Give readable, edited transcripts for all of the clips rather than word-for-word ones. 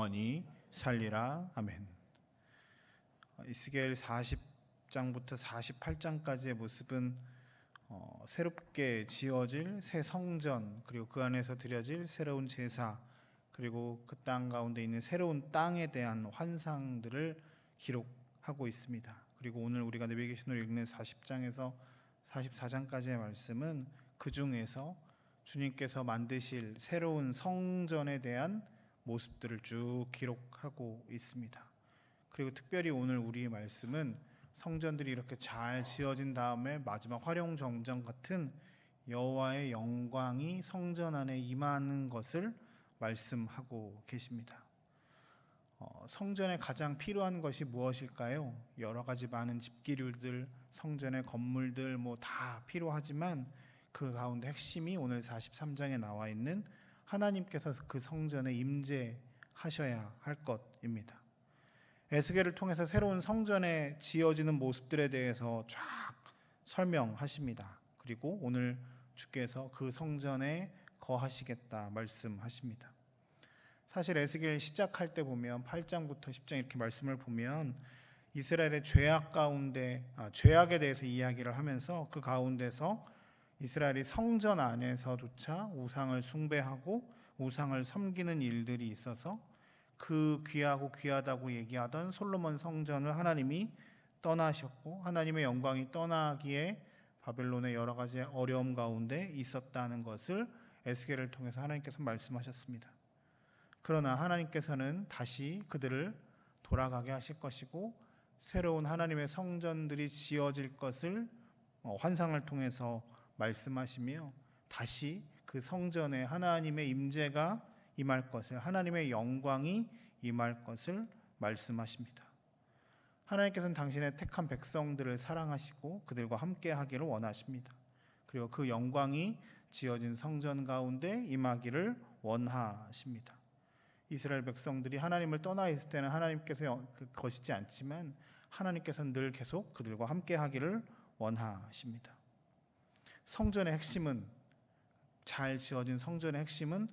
영원히 살리라. 아멘. 에스겔 40장부터 48장까지의 모습은 새롭게 지어질 새 성전, 그리고 그 안에서 드려질 새로운 제사, 그리고 그 땅 가운데 있는 새로운 땅에 대한 환상들을 기록하고 있습니다. 그리고 오늘 우리가 내비게이션으로 읽는 40장에서 44장까지의 말씀은 그 중에서 주님께서 만드실 새로운 성전에 대한 모습들을 쭉 기록하고 있습니다. 그리고 특별히 오늘 우리의 말씀은 성전들이 이렇게 잘 지어진 다음에 마지막 활용정정 같은 여호와의 영광이 성전 안에 임하는 것을 말씀하고 계십니다. 성전에 가장 필요한 것이 무엇일까요? 여러 가지 많은 집기류들, 성전의 건물들 다 필요하지만 그 가운데 핵심이 오늘 43장에 나와 있는 하나님께서 그 성전에 임재하셔야 할 것입니다. 에스겔을 통해서 새로운 성전에 지어지는 모습들에 대해서 쫙 설명하십니다. 그리고 오늘 주께서 그 성전에 거하시겠다 말씀하십니다. 사실 에스겔 시작할 때 보면 8장부터 10장 이렇게 말씀을 보면 이스라엘의 죄악에 대해서 이야기를 하면서 그 가운데서 이스라엘이 성전 안에서조차 우상을 숭배하고 우상을 섬기는 일들이 있어서 그 귀하다고 얘기하던 솔로몬 성전을 하나님이 떠나셨고 하나님의 영광이 떠나기에 바벨론의 여러 가지 어려움 가운데 있었다는 것을 에스겔을 통해서 하나님께서 말씀하셨습니다. 그러나 하나님께서는 다시 그들을 돌아가게 하실 것이고 새로운 하나님의 성전들이 지어질 것을 환상을 통해서 말씀하시며 다시 그 성전에 하나님의 임재가 임할 것을, 하나님의 영광이 임할 것을 말씀하십니다. 하나님께서는 당신의 택한 백성들을 사랑하시고 그들과 함께 하기를 원하십니다. 그리고 그 영광이 지어진 성전 가운데 임하기를 원하십니다. 이스라엘 백성들이 하나님을 떠나 있을 때는 하나님께서 거시지 않지만 하나님께서는 늘 계속 그들과 함께 하기를 원하십니다. 성전의 핵심은, 잘 지어진 성전의 핵심은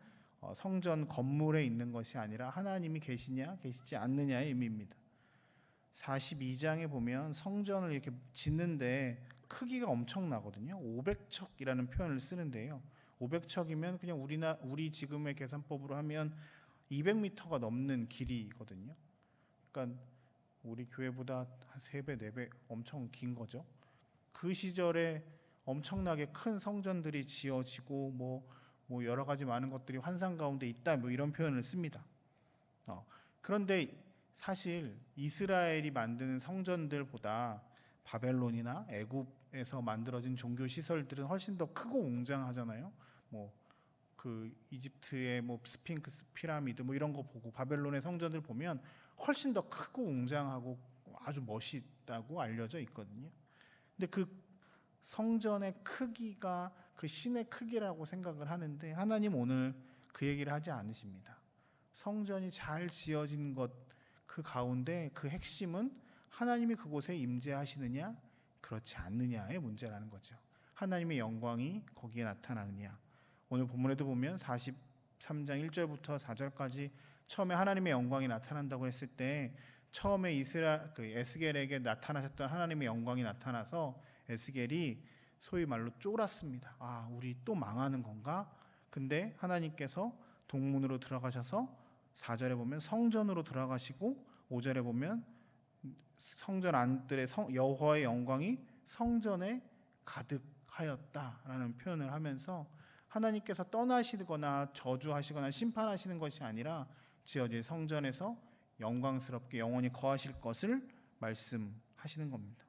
성전 건물에 있는 것이 아니라 하나님이 계시냐 계시지 않느냐의 의미입니다. 42장에 보면 성전을 이렇게 짓는데 크기가 엄청나거든요. 500척이라는 표현을 쓰는데요. 500척이면 그냥 우리 지금의 계산법으로 하면 200m가 넘는 길이거든요. 그러니까 우리 교회보다 한 3배, 4배 엄청 긴 거죠. 그 시절에 엄청나게 큰 성전들이 지어지고 뭐 여러 가지 많은 것들이 환상 가운데 있다 이런 표현을 씁니다. 그런데 사실 이스라엘이 만드는 성전들보다 바벨론이나 애굽에서 만들어진 종교 시설들은 훨씬 더 크고 웅장하잖아요. 그 이집트의 스핑크스 피라미드 이런 거 보고 바벨론의 성전들 보면 훨씬 더 크고 웅장하고 아주 멋있다고 알려져 있거든요. 근데 그 성전의 크기가 그 신의 크기라고 생각을 하는데 하나님 오늘 그 얘기를 하지 않으십니다. 성전이 잘 지어진 것 그 가운데 그 핵심은 하나님이 그곳에 임재하시느냐 그렇지 않느냐의 문제라는 거죠. 하나님의 영광이 거기에 나타나느냐. 오늘 본문에도 보면 43장 1절부터 4절까지 처음에 하나님의 영광이 나타난다고 했을 때 처음에 에스겔에게 나타나셨던 하나님의 영광이 나타나서 에스겔이 소위 말로 쫄았습니다. 우리 또 망하는 건가? 근데 하나님께서 동문으로 들어가셔서 4절에 보면 성전으로 들어가시고 5절에 보면 성전 안뜰에 여호와의 영광이 성전에 가득하였다라는 표현을 하면서 하나님께서 떠나시거나 저주하시거나 심판하시는 것이 아니라 지어질 성전에서 영광스럽게 영원히 거하실 것을 말씀하시는 겁니다.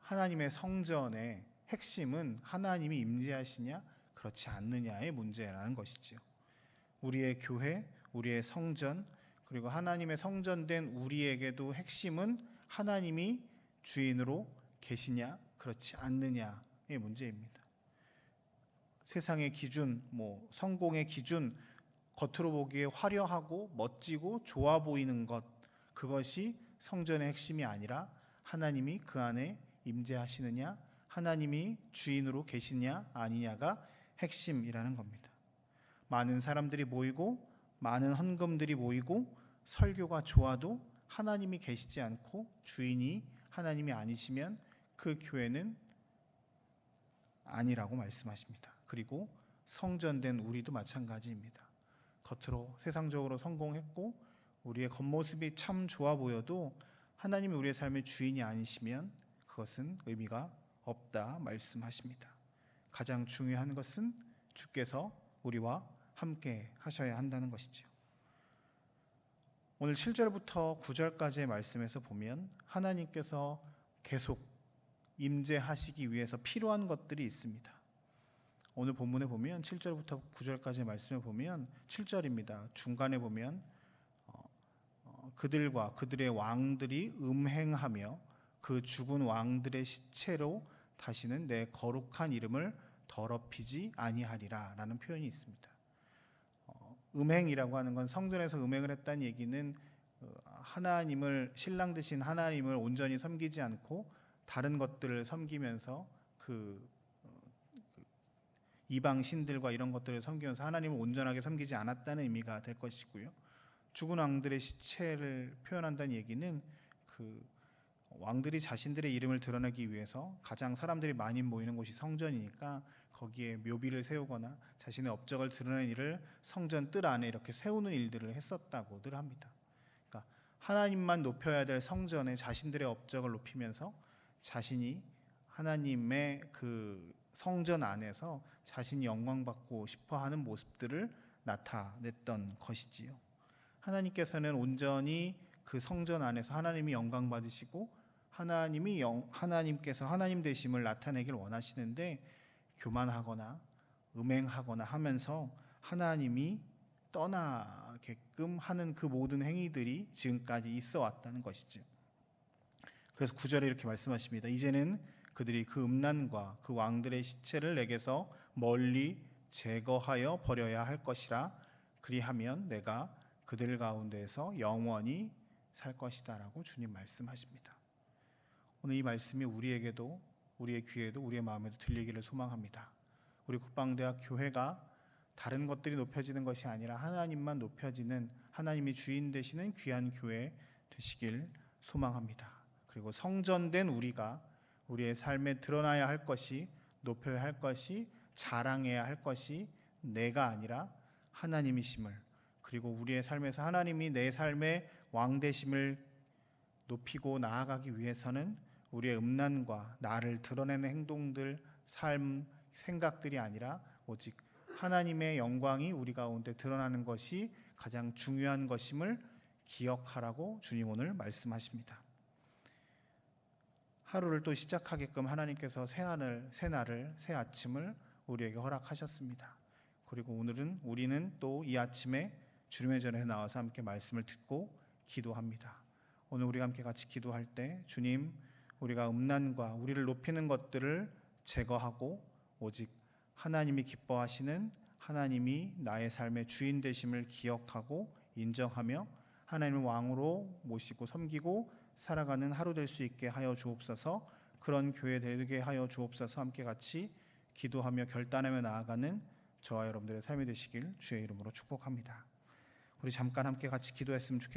하나님의 성전의 핵심은 하나님이 임재하시냐 그렇지 않느냐의 문제라는 것이지요. 우리의 교회, 우리의 성전, 그리고 하나님의 성전된 우리에게도 핵심은 하나님이 주인으로 계시냐 그렇지 않느냐의 문제입니다. 세상의 기준, 성공의 기준, 겉으로 보기에 화려하고 멋지고 좋아 보이는 것, 그것이 성전의 핵심이 아니라 하나님이 그 안에 임재하시느냐, 하나님이 주인으로 계시냐 아니냐가 핵심이라는 겁니다. 많은 사람들이 모이고 많은 헌금들이 모이고 설교가 좋아도 하나님이 계시지 않고 주인이 하나님이 아니시면 그 교회는 아니라고 말씀하십니다. 그리고 성전된 우리도 마찬가지입니다. 겉으로 세상적으로 성공했고 우리의 겉모습이 참 좋아 보여도 하나님이 우리의 삶의 주인이 아니시면 그것은 의미가 없다 말씀하십니다. 가장 중요한 것은 주께서 우리와 함께 하셔야 한다는 것이죠. 오늘 7절부터 9절까지의 말씀에서 보면 하나님께서 계속 임재하시기 위해서 필요한 것들이 있습니다. 오늘 본문에 보면 7절부터 9절까지의 말씀을 보면 7절입니다. 중간에 보면 그들과 그들의 왕들이 음행하며 그 죽은 왕들의 시체로 다시는 내 거룩한 이름을 더럽히지 아니하리라 라는 표현이 있습니다. 음행이라고 하는 건 성전에서 음행을 했다는 얘기는 하나님을 신랑 되신 하나님을 온전히 섬기지 않고 다른 것들을 섬기면서 이방 신들과 이런 것들을 섬기면서 하나님을 온전하게 섬기지 않았다는 의미가 될 것이고요. 죽은 왕들의 시체를 표현한다는 얘기는 왕들이 자신들의 이름을 드러내기 위해서 가장 사람들이 많이 모이는 곳이 성전이니까 거기에 묘비를 세우거나 자신의 업적을 드러내는 일을 성전 뜰 안에 이렇게 세우는 일들을 했었다고들 합니다. 그러니까 하나님만 높여야 될 성전에 자신들의 업적을 높이면서 자신이 하나님의 그 성전 안에서 자신이 영광받고 싶어하는 모습들을 나타냈던 것이지요. 하나님께서는 온전히 그 성전 안에서 하나님이 영광 받으시고 하나님께서 하나님 되심을 나타내길 원하시는데 교만하거나 음행하거나 하면서 하나님이 떠나게끔 하는 그 모든 행위들이 지금까지 있어 왔다는 것이죠. 그래서 9절에 이렇게 말씀하십니다. 이제는 그들이 그 음란과 그 왕들의 시체를 내게서 멀리 제거하여 버려야 할 것이라. 그리하면 내가 그들 가운데에서 영원히 살 것이다 라고 주님 말씀하십니다. 오늘 이 말씀이 우리에게도, 우리의 귀에도, 우리의 마음에도 들리기를 소망합니다. 우리 국방대학 교회가 다른 것들이 높여지는 것이 아니라 하나님만 높여지는, 하나님이 주인 되시는 귀한 교회 되시길 소망합니다. 그리고 성전된 우리가 우리의 삶에 드러나야 할 것이, 높여야 할 것이, 자랑해야 할 것이 내가 아니라 하나님이심을, 그리고 우리의 삶에서 하나님이 내 삶의 왕 되심을 높이고 나아가기 위해서는 우리의 음란과 나를 드러내는 행동들, 삶, 생각들이 아니라 오직 하나님의 영광이 우리 가운데 드러나는 것이 가장 중요한 것임을 기억하라고 주님 오늘 말씀하십니다. 하루를 또 시작하게끔 하나님께서 새 날을, 새 아침을 우리에게 허락하셨습니다. 그리고 오늘은 우리는 또 이 아침에 주님의 전에 나와서 함께 말씀을 듣고 기도합니다. 오늘 우리가 함께 같이 기도할 때 주님, 우리가 음란과 우리를 높이는 것들을 제거하고 오직 하나님이 기뻐하시는 하나님이 나의 삶의 주인 되심을 기억하고 인정하며 하나님을 왕으로 모시고 섬기고 살아가는 하루 될 수 있게 하여 주옵소서. 그런 교회 되게 하여 주옵소서. 함께 같이 기도하며 결단하며 나아가는 저와 여러분들의 삶이 되시길 주의 이름으로 축복합니다. 우리 잠깐 함께 같이 기도했으면 좋겠습니다.